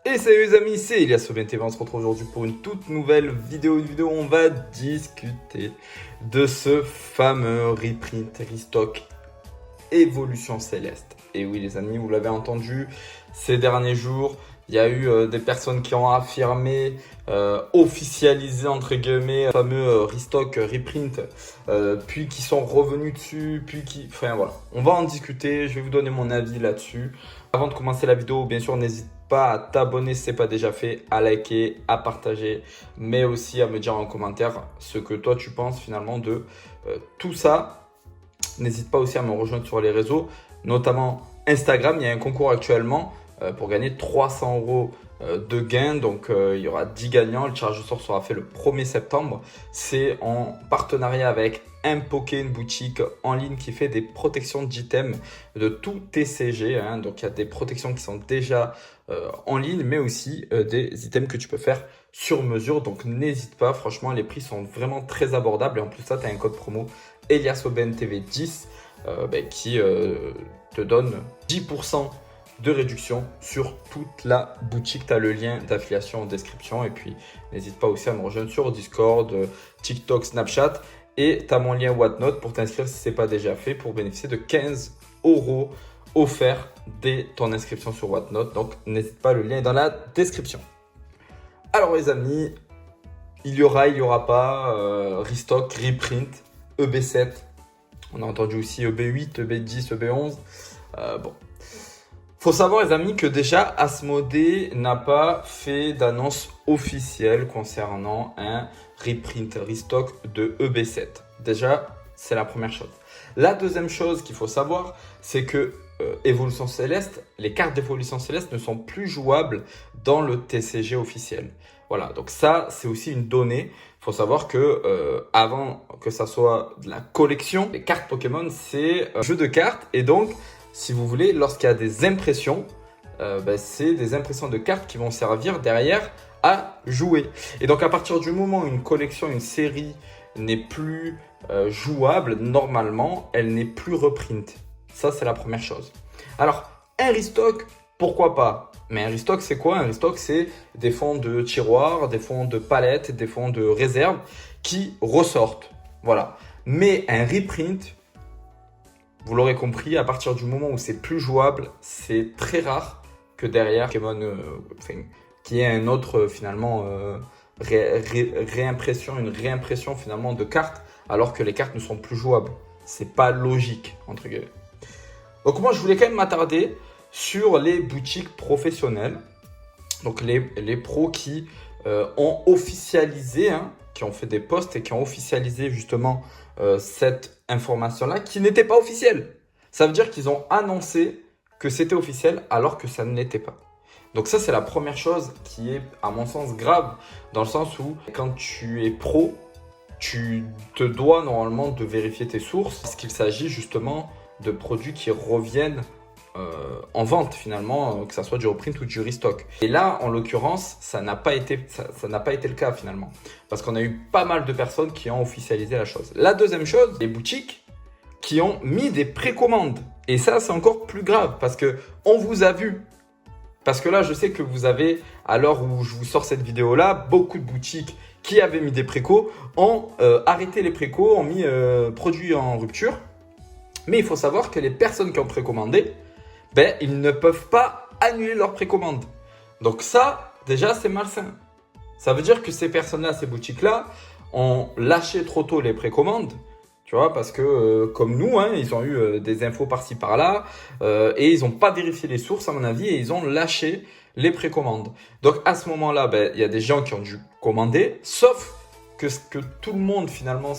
Et salut les amis, c'est Elias sur BNTV, on se retrouve aujourd'hui pour une toute nouvelle vidéo. Où on va discuter de ce fameux reprint, restock, Évolution Céleste. Et oui les amis, vous l'avez entendu ces derniers jours, il y a eu des personnes qui ont affirmé, officialisé entre guillemets, le fameux restock, reprint, puis qui sont revenus dessus, puis qui... Enfin voilà, on va en discuter, je vais vous donner mon avis là-dessus. Avant de commencer la vidéo, bien sûr, n'hésite pas à t'abonner si ce n'est pas déjà fait, à liker, à partager, mais aussi à me dire en commentaire ce que toi tu penses finalement de tout ça. N'hésite pas aussi à me rejoindre sur les réseaux, notamment Instagram. Il y a un concours actuellement pour gagner 300 € de gains. Donc il y aura 10 gagnants. Le tirage au sort sera fait le 1er septembre. C'est en partenariat avec Impoké, une boutique en ligne qui fait des protections d'items de tout TCG. Donc il y a des protections qui sont déjà en ligne, mais aussi des items que tu peux faire sur mesure. Donc n'hésite pas, franchement les prix sont vraiment très abordables. Et en plus ça, tu as un code promo EliasOBNTV10 qui te donne 10% de réduction sur toute la boutique. Tu as le lien d'affiliation en description. Et puis n'hésite pas aussi à me rejoindre sur Discord, TikTok, Snapchat. Et tu as mon lien Whatnot pour t'inscrire si ce n'est pas déjà fait, pour bénéficier de 15 € offerts dès ton inscription sur Whatnot. Donc n'hésite pas, le lien est dans la description. Alors les amis, il y aura pas restock, reprint, EB7. On a entendu aussi EB8, EB10, EB11. Bon. Faut savoir les amis que déjà Asmodée n'a pas fait d'annonce officielle concernant un reprint, restock de EB7. Déjà, c'est la première chose. La deuxième chose qu'il faut savoir, c'est que Évolution Céleste, les cartes d'Évolution Céleste ne sont plus jouables dans le TCG officiel. Voilà, donc ça, c'est aussi une donnée. Il faut savoir que avant que ça soit de la collection, les cartes Pokémon, c'est un jeu de cartes. Et donc, si vous voulez, lorsqu'il y a des impressions, c'est des impressions de cartes qui vont servir derrière à jouer. Et donc, à partir du moment où une collection, une série n'est plus jouable, normalement, elle n'est plus reprint. Ça, c'est la première chose. Alors, un restock, pourquoi pas? Mais un restock, c'est quoi? Un restock, c'est des fonds de tiroirs, des fonds de palettes, des fonds de réserve qui ressortent. Voilà. Mais un reprint, vous l'aurez compris, à partir du moment où c'est plus jouable, c'est très rare que derrière Pokémon, qu'il y ait un autre finalement réimpression, une réimpression finalement de cartes, alors que les cartes ne sont plus jouables. C'est pas logique, entre guillemets. Donc moi, je voulais quand même m'attarder sur les boutiques professionnelles, donc les pros qui ont officialisé, qui ont fait des posts et qui ont officialisé justement cette information-là qui n'était pas officielle. Ça veut dire qu'ils ont annoncé que c'était officiel alors que ça ne l'était pas. Donc ça, c'est la première chose qui est, à mon sens, grave, dans le sens où quand tu es pro, tu te dois normalement de vérifier tes sources, parce qu'il s'agit justement de produits qui reviennent en vente finalement, que ça soit du reprint ou du restock. Et là, en l'occurrence, ça n'a pas été le cas finalement, parce qu'on a eu pas mal de personnes qui ont officialisé la chose. La deuxième chose, les boutiques qui ont mis des précommandes. Et ça, c'est encore plus grave, parce que on vous a vu. Parce que là, je sais que vous avez, à l'heure où je vous sors cette vidéo-là, beaucoup de boutiques qui avaient mis des précos ont arrêté les précos, ont mis produits en rupture. Mais il faut savoir que les personnes qui ont précommandé, ils ne peuvent pas annuler leur précommande. Donc ça, déjà, c'est malsain. Ça veut dire que ces personnes-là, ces boutiques-là, ont lâché trop tôt les précommandes. Tu vois, parce que comme nous, ils ont eu des infos par-ci par-là et ils n'ont pas vérifié les sources, à mon avis, et ils ont lâché les précommandes. Donc à ce moment-là, il y a des gens qui ont dû commander, sauf que ce que tout le monde finalement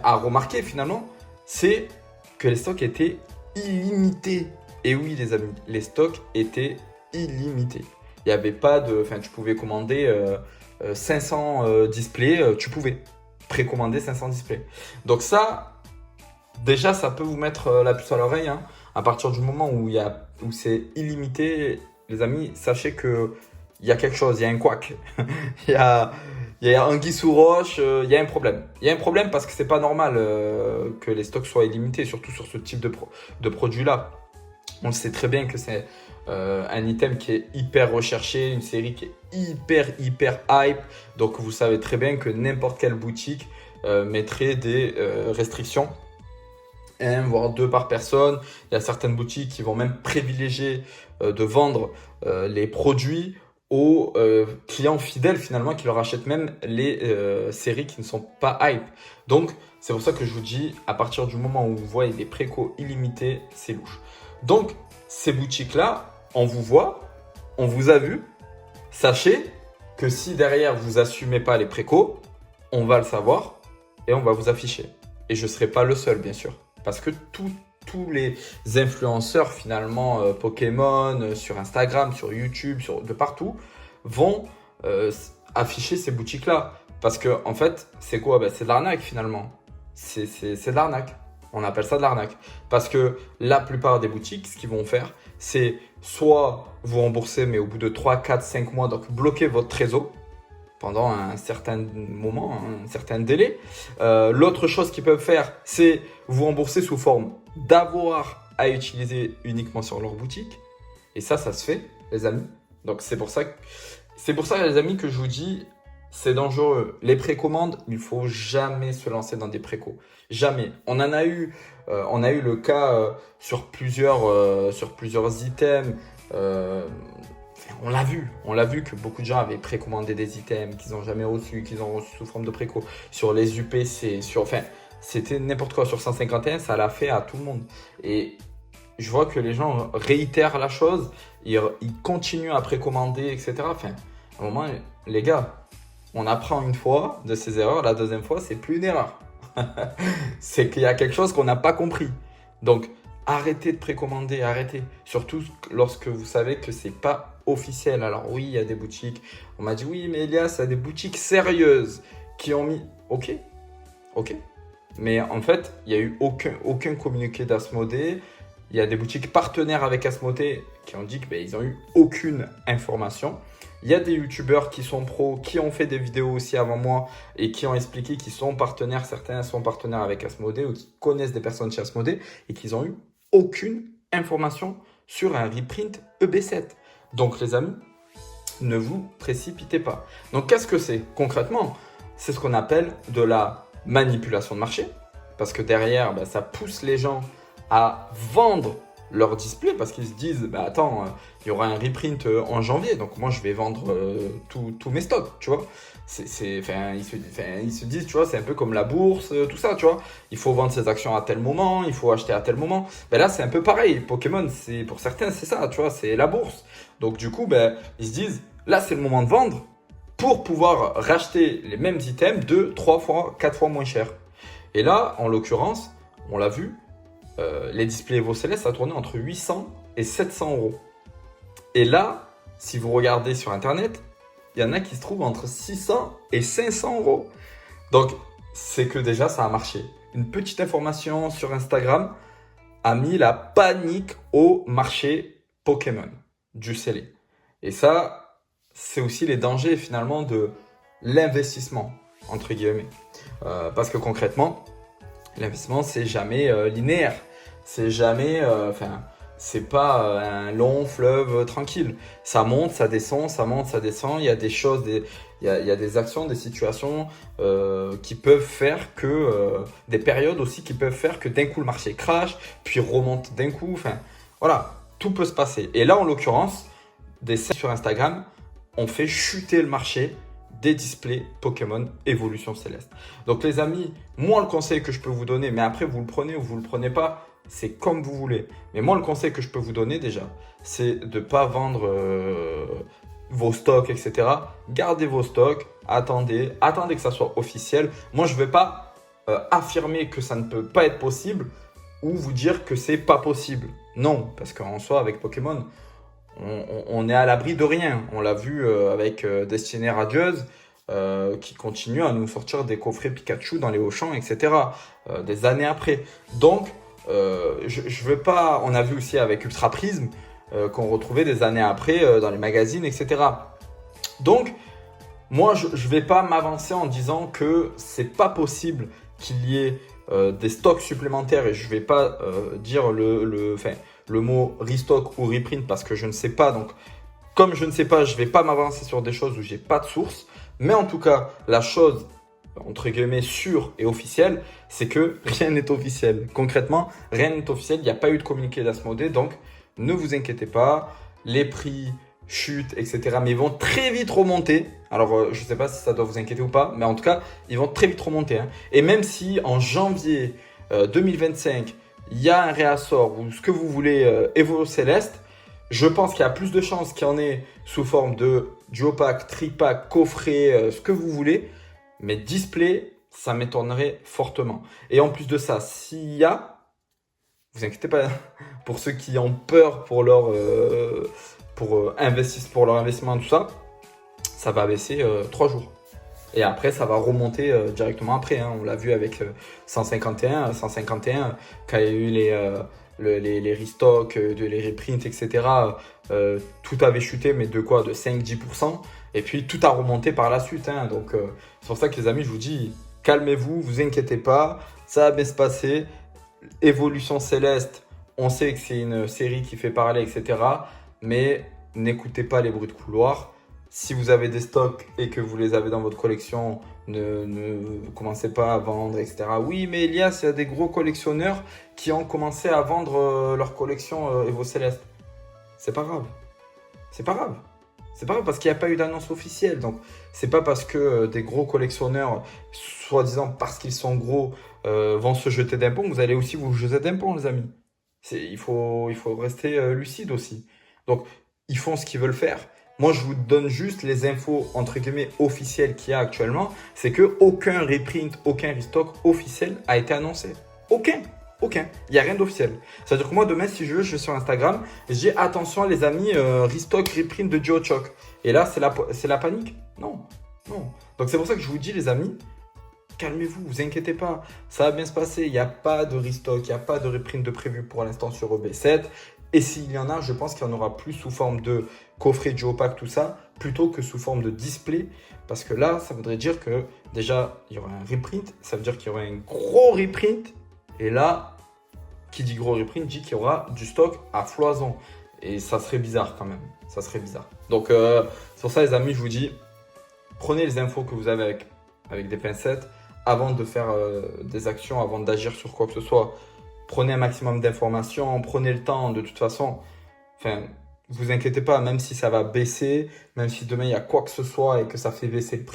a remarqué finalement, c'est que les stocks étaient illimités. Et oui les amis, les stocks étaient illimités. Il n'y avait pas de... tu pouvais commander 500 displays, tu pouvais précommander 500 displays. Donc ça, déjà, ça peut vous mettre la puce à l'oreille. À partir du moment où c'est illimité, les amis, sachez qu'il y a quelque chose, il y a un couac. Il y a anguille sous roche, il y a un problème. Il y a un problème parce que c'est pas normal que les stocks soient illimités, surtout sur ce type de produit-là. On le sait très bien que c'est un item qui est hyper recherché, une série qui est hyper hype. Donc vous savez très bien que n'importe quelle boutique mettrait des restrictions. 1 voire 2 par personne. Il y a certaines boutiques qui vont même privilégier de vendre les produits aux clients fidèles finalement qui leur achètent même les séries qui ne sont pas hype. Donc c'est pour ça que je vous dis, à partir du moment où vous voyez des précos illimités, c'est louche. Donc ces boutiques-là, on vous voit, on vous a vu. Sachez que si derrière vous assumez pas les précos, on va le savoir et on va vous afficher. Et je ne serai pas le seul bien sûr. Parce que tous les influenceurs finalement Pokémon sur Instagram, sur YouTube, de partout vont afficher ces boutiques-là. Parce que en fait, c'est quoi? C'est de l'arnaque finalement. C'est de l'arnaque. On appelle ça de l'arnaque. Parce que la plupart des boutiques, ce qu'ils vont faire, c'est soit vous rembourser, mais au bout de 3, 4, 5 mois, donc bloquer votre trésor pendant un certain moment, un certain délai. L'autre chose qu'ils peuvent faire, c'est vous rembourser sous forme d'avoir à utiliser uniquement sur leur boutique. Et ça se fait, les amis. Donc c'est pour ça, les amis, que je vous dis, c'est dangereux. Les précommandes, il ne faut jamais se lancer dans des précos. Jamais. On a eu le cas sur plusieurs items. On l'a vu que beaucoup de gens avaient précommandé des items qu'ils n'ont jamais reçus, qu'ils ont reçus sous forme de préco. Sur les UPC, c'était n'importe quoi. Sur 151, ça l'a fait à tout le monde. Et je vois que les gens réitèrent la chose, ils continuent à précommander, etc. Enfin, à un moment, les gars, on apprend une fois de ses erreurs, la deuxième fois, c'est plus une erreur. C'est qu'il y a quelque chose qu'on n'a pas compris. Donc, arrêtez de précommander, arrêtez. Surtout lorsque vous savez que c'est pas officiel. Alors oui, il y a des boutiques. On m'a dit oui, mais Elias, il y a des boutiques sérieuses qui ont mis. Ok. Mais en fait, il n'y a eu aucun communiqué d'Asmodée. Il y a des boutiques partenaires avec Asmodée qui ont dit qu'ils n'ont eu aucune information. Il y a des youtubeurs qui sont pros, qui ont fait des vidéos aussi avant moi et qui ont expliqué qu'ils sont partenaires. Certains sont partenaires avec Asmodée ou qui connaissent des personnes chez Asmodée et qu'ils n'ont eu aucune information sur un reprint EB7. Donc les amis, ne vous précipitez pas. Donc qu'est-ce que c'est concrètement? C'est ce qu'on appelle de la manipulation de marché. Parce que derrière, ça pousse les gens à vendre leur display parce qu'ils se disent attends, il y aura un reprint en janvier, donc moi je vais vendre tous mes stocks, tu vois. Ils se disent, tu vois, c'est un peu comme la bourse, tout ça, tu vois. Il faut vendre ses actions à tel moment, il faut acheter à tel moment. Là c'est un peu pareil. Pokémon, pour certains c'est ça, tu vois, c'est la bourse. Donc du coup ils se disent là c'est le moment de vendre pour pouvoir racheter les mêmes items 2, 3 fois, 4 fois moins cher. Et là en l'occurrence, on l'a vu, les displays Evo Céleste, ça tournait entre 800 et 700 euros. Et là, si vous regardez sur Internet, il y en a qui se trouvent entre 600 et 500 euros. Donc, c'est que déjà, ça a marché. Une petite information sur Instagram a mis la panique au marché Pokémon du scellé. Et ça, c'est aussi les dangers finalement de l'investissement, entre guillemets. Parce que concrètement, l'investissement, c'est jamais linéaire. C'est jamais, c'est pas un long fleuve tranquille. Ça monte, ça descend, ça monte, ça descend. Il y a des choses, il y a des actions, des situations qui peuvent faire que, des périodes aussi qui peuvent faire que d'un coup le marché crash, puis remonte d'un coup. Enfin, voilà, tout peut se passer. Et là, en l'occurrence, des sites sur Instagram ont fait chuter le marché des displays Pokémon Évolution Céleste. Donc les amis, moi le conseil que je peux vous donner, mais après vous le prenez ou vous le prenez pas, c'est comme vous voulez. Mais moi le conseil que je peux vous donner déjà, c'est de ne pas vendre vos stocks, etc. Gardez vos stocks, attendez que ça soit officiel. Moi je ne vais pas affirmer que ça ne peut pas être possible ou vous dire que c'est pas possible. Non, parce qu'en soi avec Pokémon, on est à l'abri de rien. On l'a vu avec Destinée Radieuse qui continue à nous sortir des coffrets Pikachu dans les Auchan, etc. Des années après. Donc, je veux pas... On a vu aussi avec Ultra Prism qu'on retrouvait des années après dans les magazines, etc. Donc, moi, je vais pas m'avancer en disant que c'est pas possible qu'il y ait des stocks supplémentaires et je vais pas dire le mot restock ou reprint parce que je ne sais pas. Donc, comme je ne sais pas, je ne vais pas m'avancer sur des choses où j'ai pas de source. Mais en tout cas, la chose, entre guillemets, sûre et officielle, c'est que rien n'est officiel. Concrètement, rien n'est officiel. Il n'y a pas eu de communiqué d'Asmodée. Donc, ne vous inquiétez pas. Les prix chutent, etc. Mais ils vont très vite remonter. Alors, je ne sais pas si ça doit vous inquiéter ou pas. Mais en tout cas, ils vont très vite remonter. Hein. Et même si en janvier 2025, il y a un réassort ou ce que vous voulez Evo Céleste, je pense qu'il y a plus de chances qu'il y en ait sous forme de duo pack, tripack, coffret, ce que vous voulez. Mais display, ça m'étonnerait fortement. Et en plus de ça, s'il y a, vous inquiétez pas, pour ceux qui ont peur pour leur, pour leur investissement, tout ça, ça va baisser 3 jours. Et après, ça va remonter directement après. Hein. On l'a vu avec 151, quand il y a eu les restocks, les reprints, etc. Tout avait chuté, mais de quoi? De 5-10%. Et puis, tout a remonté par la suite. Hein. Donc, c'est pour ça que les amis, je vous dis, calmez-vous, vous inquiétez pas. Ça va bien se passer. Évolution Céleste, on sait que c'est une série qui fait parler, etc. Mais n'écoutez pas les bruits de couloir. Si vous avez des stocks et que vous les avez dans votre collection, ne commencez pas à vendre, etc. Oui, mais Elias, il y a des gros collectionneurs qui ont commencé à vendre leur collection Evo Céleste. C'est pas grave. C'est pas grave. C'est pas grave parce qu'il n'y a pas eu d'annonce officielle. Donc, c'est pas parce que des gros collectionneurs, soi-disant parce qu'ils sont gros, vont se jeter d'un pont, que vous allez aussi vous jeter d'un pont, les amis. Il faut rester lucide aussi. Donc, ils font ce qu'ils veulent faire. Moi, je vous donne juste les infos, entre guillemets, officielles qu'il y a actuellement. C'est qu'aucun reprint, aucun restock officiel a été annoncé. Aucun. Il n'y a rien d'officiel. C'est-à-dire que moi, demain, si je veux, je vais sur Instagram et je dis attention, les amis, restock, reprint de Geochoc. Et là, c'est la panique. Non. Donc, c'est pour ça que je vous dis, les amis, calmez-vous, vous inquiétez pas. Ça va bien se passer. Il n'y a pas de restock, il n'y a pas de reprint de prévu pour l'instant sur EB7. Et s'il y en a, je pense qu'il y en aura plus sous forme de coffret, duo pack, tout ça, plutôt que sous forme de display. Parce que là, ça voudrait dire que déjà, il y aura un reprint. Ça veut dire qu'il y aura un gros reprint. Et là, qui dit gros reprint dit qu'il y aura du stock à foison. Et ça serait bizarre quand même. Ça serait bizarre. Donc, sur ça, les amis, je vous dis, prenez les infos que vous avez avec des pincettes avant de faire des actions, avant d'agir sur quoi que ce soit. Prenez un maximum d'informations, prenez le temps. De toute façon, vous inquiétez pas, même si ça va baisser, même si demain il y a quoi que ce soit et que ça fait baisser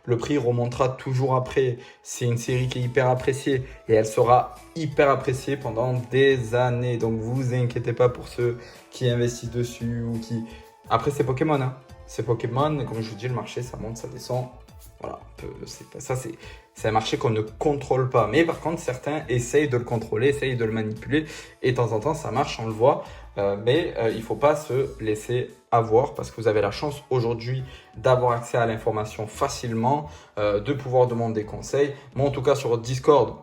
le prix remontera toujours après. C'est une série qui est hyper appréciée et elle sera hyper appréciée pendant des années. Donc vous inquiétez pas pour ceux qui investissent dessus ou qui... Après c'est Pokémon, hein. C'est Pokémon, comme je vous dis, le marché ça monte, ça descend. Voilà, c'est un marché qu'on ne contrôle pas. Mais par contre, certains essayent de le contrôler, essayent de le manipuler. Et de temps en temps, ça marche, on le voit. Mais il ne faut pas se laisser avoir parce que vous avez la chance aujourd'hui d'avoir accès à l'information facilement, de pouvoir demander des conseils. Moi, en tout cas, sur Discord,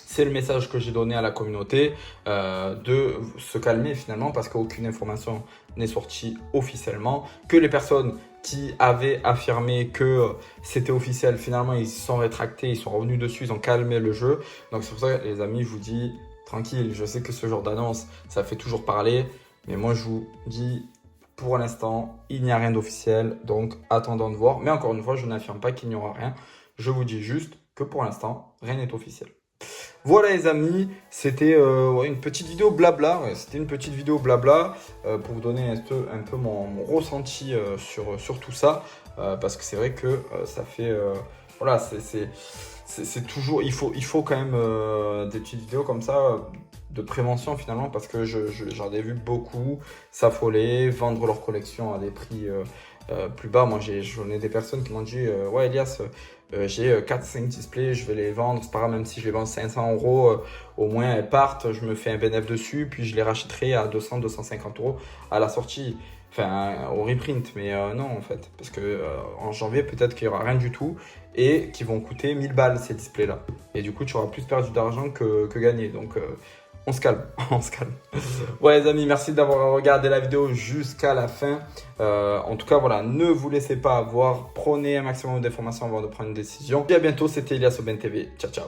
c'est le message que j'ai donné à la communauté de se calmer finalement parce qu'aucune information n'est sortie officiellement. Que les personnes qui avaient affirmé que c'était officiel, finalement, ils se sont rétractés, ils sont revenus dessus, ils ont calmé le jeu. Donc, c'est pour ça, les amis, je vous dis, tranquille, je sais que ce genre d'annonce, ça fait toujours parler. Mais moi, je vous dis, pour l'instant, il n'y a rien d'officiel. Donc, attendons de voir. Mais encore une fois, je n'affirme pas qu'il n'y aura rien. Je vous dis juste que pour l'instant, rien n'est officiel. Voilà les amis, c'était une petite vidéo blabla, c'était une petite vidéo blabla pour vous donner un peu mon ressenti sur tout ça, parce que c'est vrai que ça fait, voilà, c'est toujours, il faut quand même des petites vidéos comme ça de prévention finalement, parce que j'en ai vu beaucoup s'affoler, vendre leur collection à des prix plus bas. Moi j'en ai des personnes qui m'ont dit ouais Elias, j'ai 4-5 displays, je vais les vendre, c'est pas grave, même si je les vends 500 €, au moins elles partent, je me fais un bénéfice dessus, puis je les rachèterai à 200-250 € à la sortie, enfin au reprint. Mais non en fait, parce que en janvier peut-être qu'il n'y aura rien du tout et qui vont coûter 1000 balles ces displays là. Et du coup tu auras plus perdu d'argent que gagné, donc on se calme, on se calme. Ouais les amis, merci d'avoir regardé la vidéo jusqu'à la fin. En tout cas voilà, ne vous laissez pas avoir, prenez un maximum d'informations avant de prendre une décision. Et à bientôt, c'était Elias Aubin TV, ciao ciao.